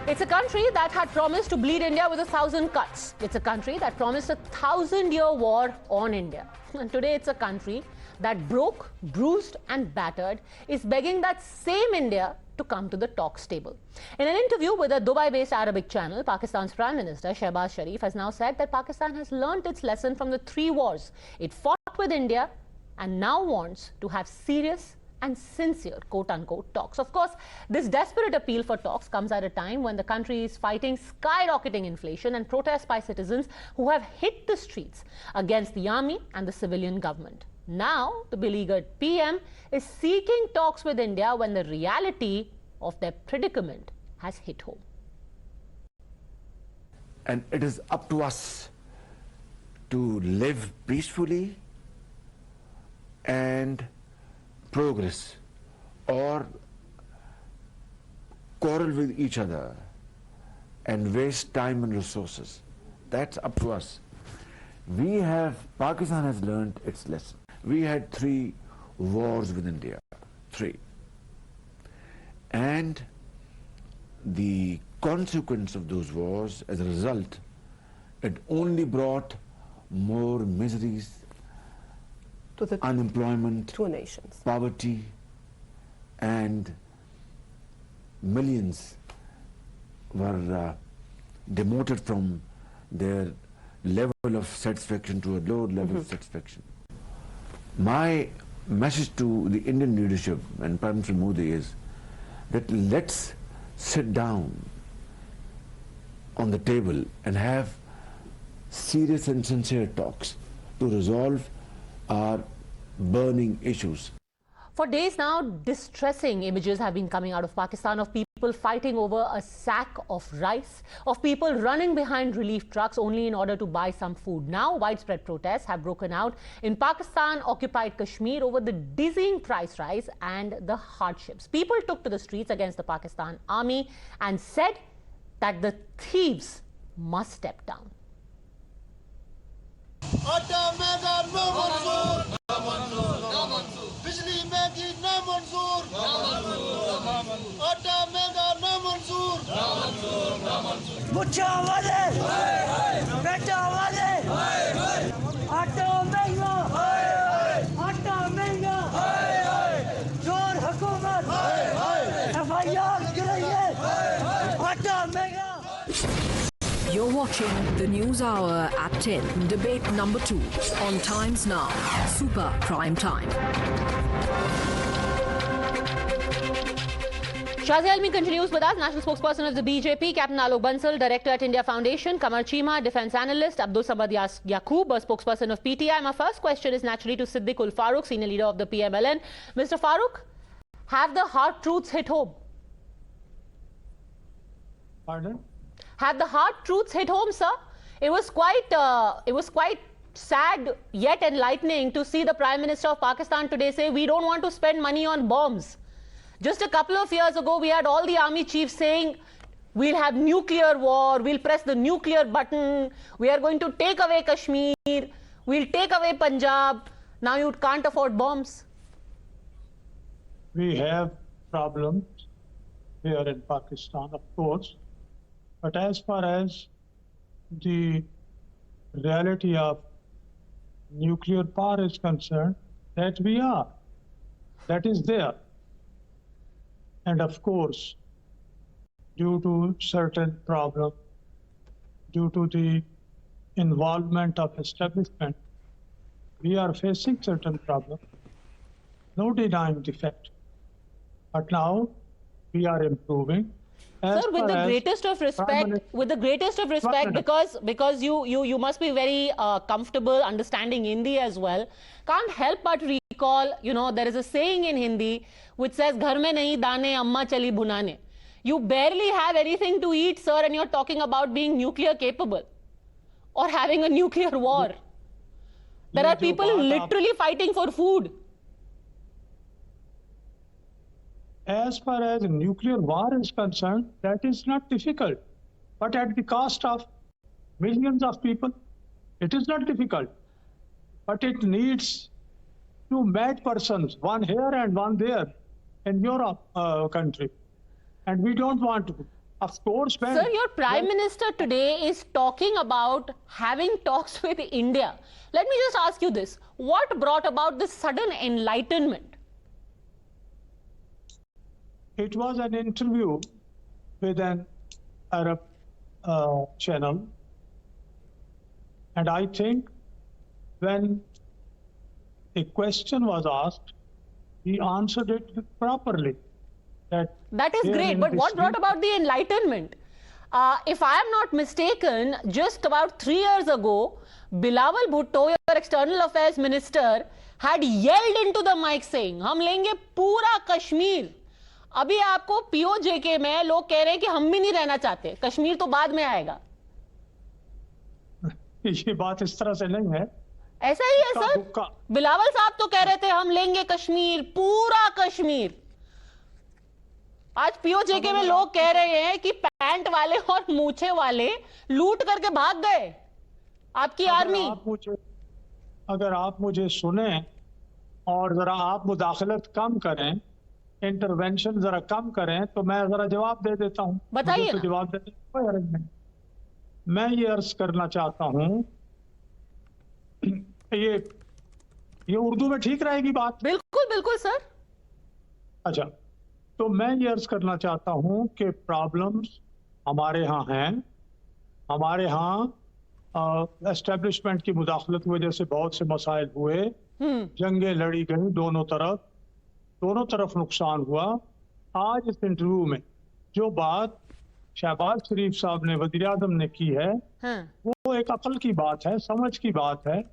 It's a country that had promised to bleed India with 1,000 cuts. It's a country that promised a 1,000-year war on India. And today it's a country that broke, bruised and battered is begging that same India to come to the talks table. In an interview with a Dubai-based Arabic channel, Pakistan's Prime Minister Shehbaz Sharif has now said that Pakistan has learnt its lesson from the 3 wars it fought with India and now wants to have serious and sincere quote-unquote talks. Of course, this desperate appeal for talks comes at a time when the country is fighting skyrocketing inflation and protests by citizens who have hit the streets against the army and the civilian government. Now, the beleaguered PM is seeking talks with India when the reality of their predicament has hit home. And it is up to us to live peacefully and progress, or quarrel with each other and waste time and resources. That's up to us. Pakistan has learned its lesson. We had 3 wars with India, 3. And the consequence of those wars, as a result, it only brought more miseries, to the unemployment, 2 nations, poverty, and millions were demoted from their level of satisfaction to a lower level of satisfaction. My message to the Indian leadership and Prime Minister Modi is that let's sit down on the table and have serious and sincere talks to resolve our burning issues. For days now, distressing images have been coming out of Pakistan of people fighting over a sack of rice, of people running behind relief trucks only in order to buy some food. Now, widespread protests have broken out in Pakistan-occupied Kashmir over the dizzying price rise and the hardships. People took to the streets against the Pakistan army and said that the thieves must step down. You're watching the News Hour at 10, debate number 2 on Times Now, Super Prime Time. Shazi Almi continues with us, national spokesperson of the BJP, Captain Alok Bansal, director at India Foundation, Kamar Chima, defense analyst, Abdul Samad Yaqoob, a spokesperson of PTI. My first question is naturally to Siddiq ul Farooq, senior leader of the PMLN. Mr. Farooq, have the hard truths hit home? Pardon? Have the hard truths hit home, sir? It was quite sad yet enlightening to see the Prime Minister of Pakistan today say we don't want to spend money on bombs. Just a couple of years ago, we had all the army chiefs saying we'll have nuclear war, we'll press the nuclear button, we are going to take away Kashmir, we'll take away Punjab. Now you can't afford bombs. We have problems here in Pakistan, of course. But as far as the reality of nuclear power is concerned, that is there. And of course, due to certain problems, due to the involvement of establishment, we are facing certain problems. No denying the fact. But now we are improving. Sir, with the greatest of respect, because you must be very comfortable understanding Hindi as well, can't help but recall, there is a saying in Hindi which says, "Ghar mein nahi dane, amma chali bhunane." You barely have anything to eat, sir, and you're talking about being nuclear capable or having a nuclear war. There are people literally fighting for food. As far as nuclear war is concerned, that is not difficult. But at the cost of millions of people, it is not difficult. But it needs 2 mad persons, one here and one there in your country. And we don't want Of course, man. Sir, your Prime Minister today is talking about having talks with India. Let me just ask you this. What brought about this sudden enlightenment? It was an interview with an Arab channel. And I think when a question was asked, he answered it properly. That is great, but what brought about the enlightenment? If I am not mistaken, just about 3 years ago, Bilawal Bhutto, your External Affairs Minister, had yelled into the mic saying, हम लेंगे पूरा कश्मीर. अभी आपको POJK में लोग कह रहे हैं कि हम भी नहीं रहना चाहते, कश्मीर तो बाद में आएगा. ये बात इस तरह से नहीं है. ऐसा ही है सर. बिलावल साहब तो कह रहे थे हम लेंगे कश्मीर, पूरा कश्मीर. आज POJK में लोग कह रहे हैं कि पैंट वाले और मूछे वाले लूट करके भाग गए आपकी आर्मी. अगर आप मुझे सुने और जरा आप मुदाखलत कम करें, इंटरवेंशन जरा कम करें, तो मैं जरा जवाब दे देता हूं. बताइए. तो जवाब देने की कोई हर्ज नहीं. मैं ये अर्ज करना चाहता हूं, ये उर्दू में ठीक रहेगी बात? बिल्कुल बिल्कुल सर. अच्छा, तो मैं ये अर्ज करना चाहता हूं कि प्रॉब्लम्स हमारे यहाँ हैं. हमारे यहाँ एस्टेब्लिशमेंट की मुदाखलत की वजह से बहुत से मसाइल हुए, जंगें लड़ी गई दोनों तरफ नुकसान हुआ. आज इस इंटरव्यू में जो बात शहबाज शरीफ साहब ने, वज़ीर आज़म ने की है, वो एक अकल की बात है, समझ की बात है.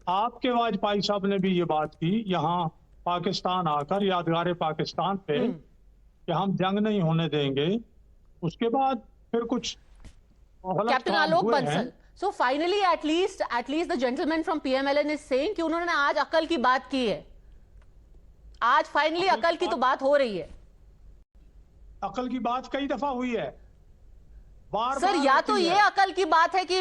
आपके वाजपेयी साहब ने भी ये बात की यहाँ पाकिस्तान आकर, यादगार पाकिस्तान पे, कि हम जंग नहीं होने देंगे. उसके बाद फिर कुछ captain Alok Bansal. So finally, at least the gentleman from PMLN is saying कि उन्होंने आज अकल की बात की है. आज फाइनली अकल की तो बात हो रही है. अकल की बात कई दफा हुई है. सर, या तो ये अकल की बात है कि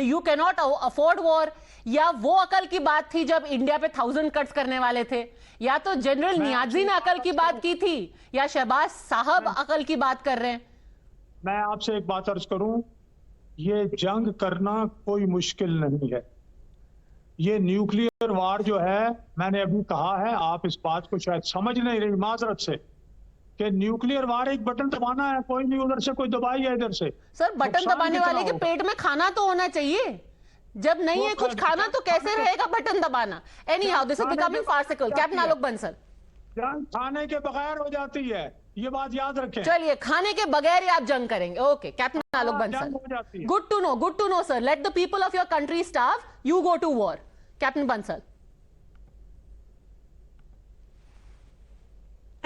you can not afford war, या वो अकल की बात थी जब इंडिया पे 1000 कट्स करने वाले थे, या तो जनरल नियाजी ने अकल की बात की थी, या शहबाज साहब अकल की बात कर रहे हैं. मैं आपसे एक बात अर्ज करूं, ये जंग करना कोई मुश्किल नहीं है. ये न्यूक्लियर वार जो है, मैंने अभी कहा है, आप इस बात को शायद समझ नहीं रही माजरत से, कि न्यूक्लियर वार एक बटन दबाना है. कोई नहीं उधर से कोई दबाई है इधर से. सर, बटन दबाने वाले के पेट में खाना तो होना चाहिए. जब नहीं है कुछ खाना तो कैसे रहेगा बटन दबाना? Anyhow, this is becoming farcical. Captain Alok Bansal, खाने के बगैर हो जाती है, ये बात याद रखें. चलिए, खाने के बगैर ही आप जंग करेंगे. Okay, captain Alok Bansal, good to know sir. Let the people of your country starve, you go to war. Captain Bansal.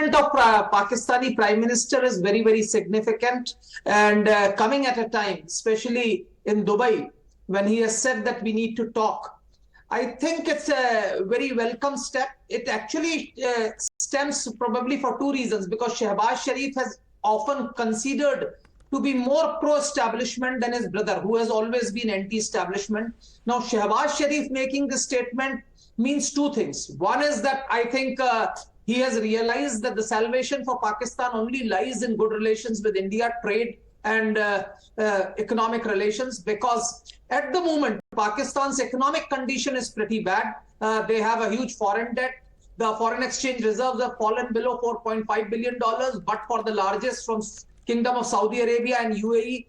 Of Pakistani Prime Minister is very, very significant, and coming at a time, especially in Dubai, when he has said that we need to talk. I think it's a very welcome step. It actually stems probably for two reasons, because Shehbaz Sharif has often considered to be more pro-establishment than his brother, who has always been anti-establishment. Now, Shehbaz Sharif making this statement means two things. One is that I think he has realized that the salvation for Pakistan only lies in good relations with India, trade and economic relations, because at the moment, Pakistan's economic condition is pretty bad. They have a huge foreign debt. The foreign exchange reserves have fallen below $4.5 billion, but for the largest from Kingdom of Saudi Arabia and UAE,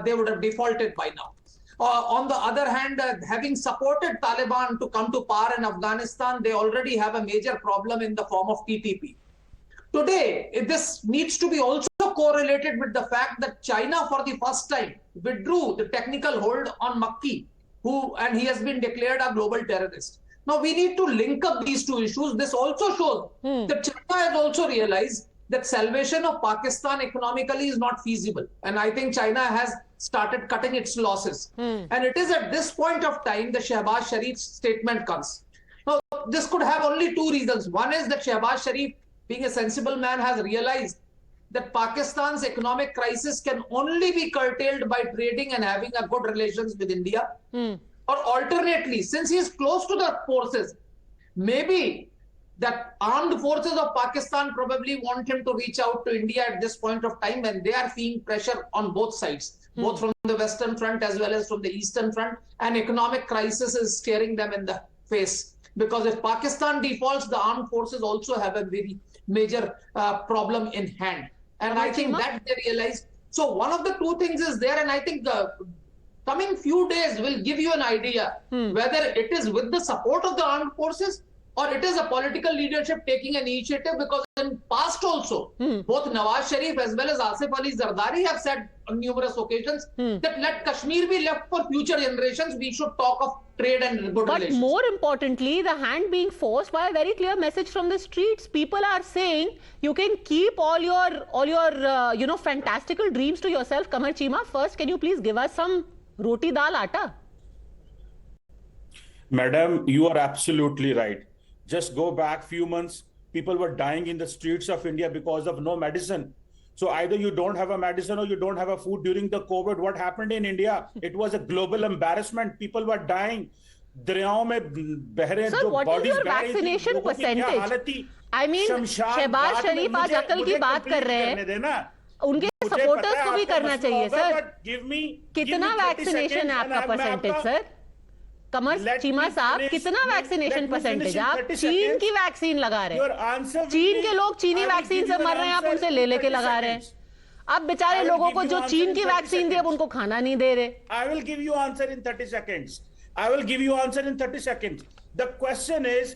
they would have defaulted by now. On the other hand, having supported Taliban to come to power in Afghanistan, they already have a major problem in the form of TTP. Today, this needs to be also correlated with the fact that China, for the first time, withdrew the technical hold on Makki, and he has been declared a global terrorist. Now, we need to link up these two issues. This also shows that China has also realized that salvation of Pakistan economically is not feasible. And I think China has started cutting its losses. And it is at this point of time the Shehbaz Sharif's statement comes. Now, this could have only two reasons. One is that Shehbaz Sharif, being a sensible man, has realized that Pakistan's economic crisis can only be curtailed by trading and having a good relations with India. Or alternately, since he is close to the forces, maybe that armed forces of Pakistan probably want him to reach out to India at this point of time, and they are feeling pressure on both sides, both from the Western Front as well as from the Eastern Front. An economic crisis is staring them in the face. Because if Pakistan defaults, the armed forces also have a very major problem in hand. And I think that they realize. So one of the two things is there, and I think the coming few days will give you an idea whether it is with the support of the armed forces or it is a political leadership taking an initiative, because in past also, both Nawaz Sharif as well as Asif Ali Zardari have said on numerous occasions that let Kashmir be left for future generations. We should talk of trade and good relations. But more importantly, the hand being forced by a very clear message from the streets. People are saying you can keep all your fantastical dreams to yourself. Kamar Chima, first, can you please give us some roti dal atta? Madam, you are absolutely right. Just go back few months, people were dying in the streets of India because of no medicine. So either you don't have a medicine or you don't have a food during the COVID. What happened in India? It was a global embarrassment. People were dying. Sir, what is your vaccination percentage? I mean, Shehbaz Sharif आज अकल की बात कर रहे हैं. उनके supporters को भी करना चाहिए सर. कितना वैक्सीनेशन है आपका परसेंटेज सर? कमर चीमा साहब, कितना वैक्सीनेशन परसेंटेज? आप चीन की वैक्सीन लगा रहे हैं. चीन के लोग चीनी वैक्सीन से मर रहे हैं, आप उनसे ले लेके लगा रहे हैं. अब बेचारे लोगों को जो चीन की वैक्सीन दी, अब उनको खाना नहीं दे रहे. I will give you answer in 30 seconds. I will give you answer in 30 seconds. The question is,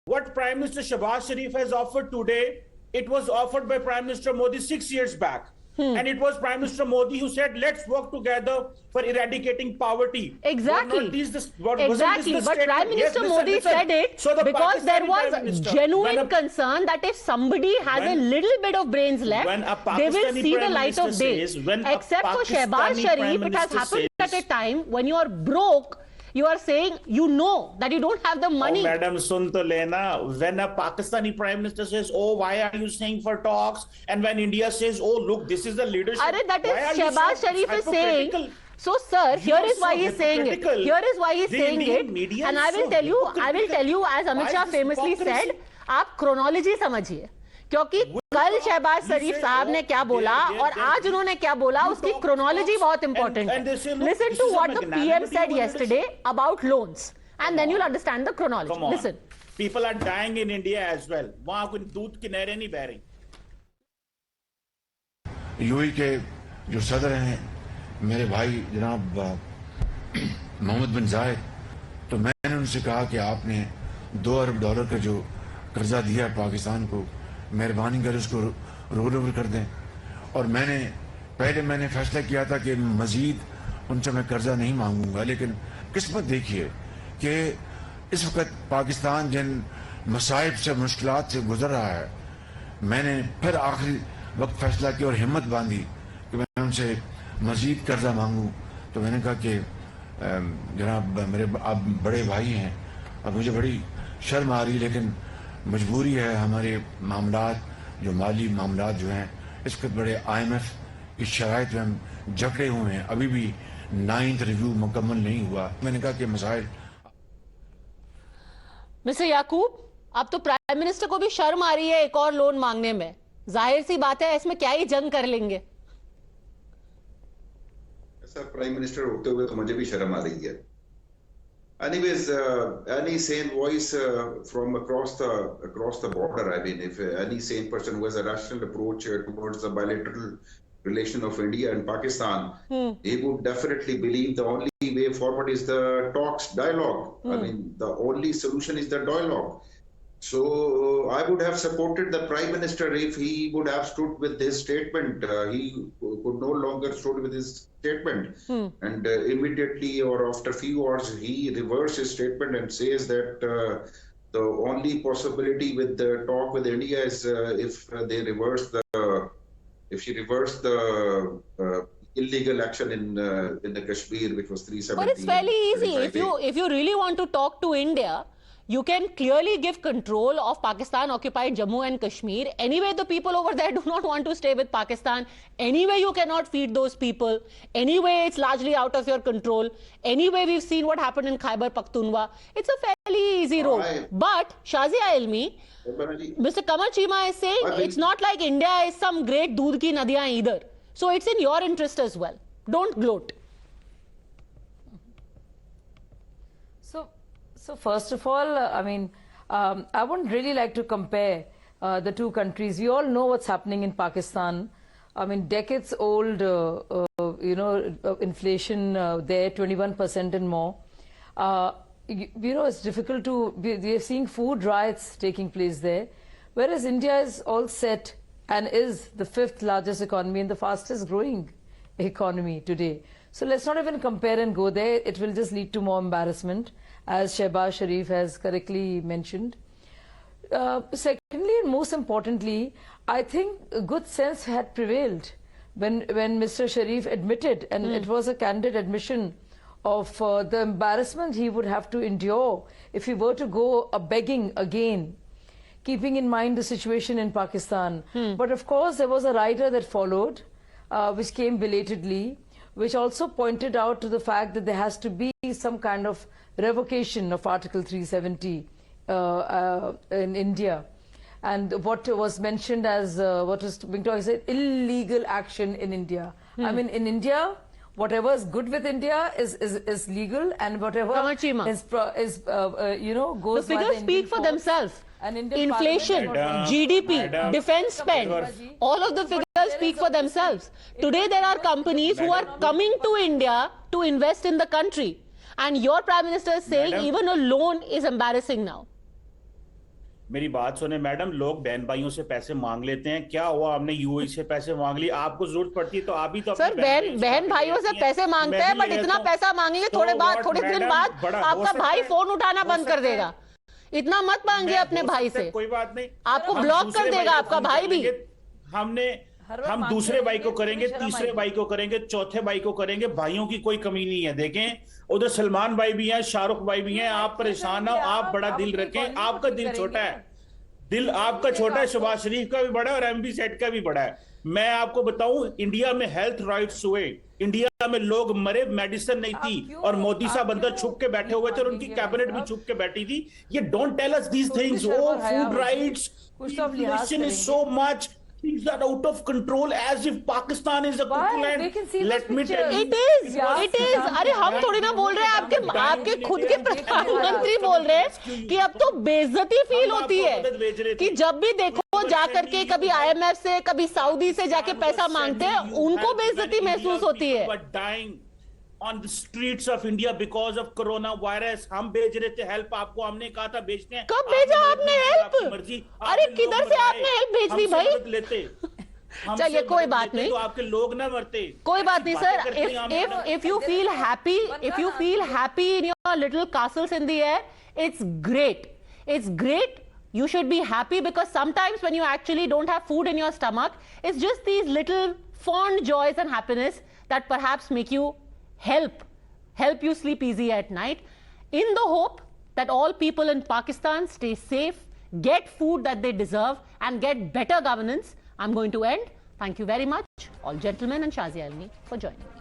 what Prime Minister Shehbaz Sharif has offered today, it was offered by Prime Minister Modi 6 years back. And it was Prime Minister Modi who said, let's work together for eradicating poverty. Exactly. Exactly. But Prime Minister Modi said it because there was genuine concern that if somebody has a little bit of brains left, they will see the light of day. Except for Shehbaz Sharif, it has happened at a time when you are broke. You are saying you know that you don't have the money. Oh, Madam, sun to lena. When a Pakistani Prime Minister says, oh, why are you saying for talks? And when India says, oh, look, this is the leadership. That is Shehbaz Sharif is saying. So, sir, here is why he is saying it. Here is why he is saying it. And I will tell you, as Amit Shah famously said, आप chronology समझिए. क्योंकि कल शहबाज शरीफ साहब ने क्या बोला और आज उन्होंने क्या बोला, उसकी क्रोनोलॉजी बहुत इंपॉर्टेंट है. Listen to what the PM said yesterday about loans, and then you'll understand the chronology. Listen. People are dying in India as well. वहाँ कोई दूध की नहरें नहीं बह रही. यूएई के जो सदर हैं मेरे भाई जनाब मोहम्मद बिन जायद, तो मैंने उनसे कहा कि आपने $2 अरब का जो कर्जा दिया है पाकिस्तान को, मेहरबानी कर उसको रोल ओवर कर दें. और मैंने फैसला किया था कि मजीद उनसे मैं कर्जा नहीं मांगूंगा. लेकिन किस्मत देखिए कि इस वक्त पाकिस्तान जिन मसाइब से, मुश्किलात से गुजर रहा है, मैंने फिर आखिरी वक्त फैसला किया और हिम्मत बांधी कि मैं उनसे मजीद कर्जा मांगूं. तो मैंने कहा कि जनाब मेरे आप बड़े भाई हैं और मुझे बड़ी शर्म आ रही है, लेकिन मजबूरी है. हमारे मामलात जो माली मामलात जो हैं, इस वक्त बड़े IMF की शराइत में हम जकड़े हुए हैं. अभी भी 9th रिव्यू मुकम्मल नहीं हुआ. मैंने कहा कि मसाइल. मिस्टर याकूब, अब तो प्राइम मिनिस्टर को भी शर्म आ रही है एक और लोन मांगने में. जाहिर सी बात है, इसमें क्या ही जंग कर लेंगे. सर, प्राइम मिनिस्टर होते हुए तो मुझे भी शर्म आ रही है. Anyways, any sane voice from across the border, I mean, if any sane person who has a rational approach towards the bilateral relation of India and Pakistan, he would definitely believe the only way forward is the talks, dialogue. I mean, the only solution is the dialogue. So I would have supported the Prime Minister if he would have stood with his statement. He could no longer stood with his statement. And immediately or after a few hours, he reversed his statement and says that the only possibility with the talk with India is if she reversed the illegal action in the Kashmir, which was 370. But it's fairly easy. If you really want to talk to India, You can clearly give control of Pakistan-occupied Jammu and Kashmir. Anyway, the people over there do not want to stay with Pakistan. Anyway, you cannot feed those people. Anyway, it's largely out of your control. Anyway, we've seen what happened in Khyber Pakhtunkhwa. It's a fairly easy road. But, Shazia Ilmi, Mr. Kamar Chima is saying it's not like India is some great doodh ki nadiyan either. So it's in your interest as well. Don't gloat. So first of all, I mean, I wouldn't really like to compare the two countries. We all know what's happening in Pakistan. I mean, decades old, inflation there, 21% and more. It's difficult to, we are seeing food riots taking place there, whereas India is all set and is the 5th largest economy and the fastest growing economy today. So let's not even compare and go there. It will just lead to more embarrassment, as Shehbaz Sharif has correctly mentioned. Secondly, and most importantly, I think good sense had prevailed when Mr. Sharif admitted, and it was a candid admission of the embarrassment he would have to endure if he were to go begging again, keeping in mind the situation in Pakistan. But of course, there was a rider that followed, which came belatedly, which also pointed out to the fact that there has to be some kind of revocation of Article 370 in India. And what was mentioned as, what was being talked, said, illegal action in India. I mean, in India, whatever is good with India is legal, and whatever goes the figures speak for themselves. Inflation, GDP, defense spend, all of the figures speak for themselves. Today there are companies who are coming to India to invest in the country, and your Prime Minister is saying even a loan is embarrassing now. मेरी बात सुने madam, लोग बहन भाइयों से पैसे मांग लेते हैं, क्या हुआ हमने यूएई से पैसे मांग लिए, आपको जरूरत पड़ती है तो आप भी तो सर बहन भाइयों से पैसे मांगते हैं, बट इतना पैसा मांगेंगे थोड़े दिन बाद आपका भाई फोन उठाना बंद कर देगा। इतना मत मांगिए अपने भाई से, कोई बात नहीं, आपको ब्लॉक कर देगा आपका भाई भी। हम दूसरे भाई को करेंगे, तीसरे भाई को करेंगे, चौथे भाई को करेंगे, भाइयों की कोई कमी नहीं है। देखें उधर सलमान भाई भी हैं, शाहरुख भाई भी हैं, आप परेशान ना हो, आप बड़ा दिल रखें, आपका दिल छोटा है, दिल आपका छोटा है, शहबाज शरीफ का भी बड़ा है और एमपी सेट का भी बड़ा है। मैं आपको बताऊं, इंडिया में हेल्थ राइट्स हुए, इंडिया में लोग मरे, मेडिसिन नहीं थी और मोदी साहब अंदर छुप के बैठे हुए थे और उनकी कैबिनेट भी छुप के बैठी थी। ये don't tell us these things, oh food rights, inflation is so much, things are out of control as if Pakistan is a cookland. Let me tell you, it is. अरे हम थोड़ी ना बोल रहे हैं, आपके खुद के प्रधानमंत्री बोल रहे हैं कि अब तो बेइज्जती फील होती है कि जब भी देखो जा करके कभी IMF से कभी सऊदी से जाके पैसा मांगते हैं, उनको बेइज्जती महसूस होती है। on the streets of India because of coronavirus, हम भेज रहे थे हेल्प आपको, हमने कहा था भेजते हैं। कब भेजा आपने हेल्प? अरे किधर से आपने हेल्प भेज दी भाई? चलिए कोई बात नहीं, तो आपके लोग ना मरते। कोई बात नहीं sir, if you feel happy in your little castles in the air, it's great. You should be happy, because sometimes when you actually don't have food in your stomach, it's just these little fond joys and happiness that perhaps make you help you sleep easy at night, in the hope that all people in Pakistan stay safe, get food that they deserve, and get better governance. I'm going to end. Thank you very much, all gentlemen and Shazia Almi, for joining.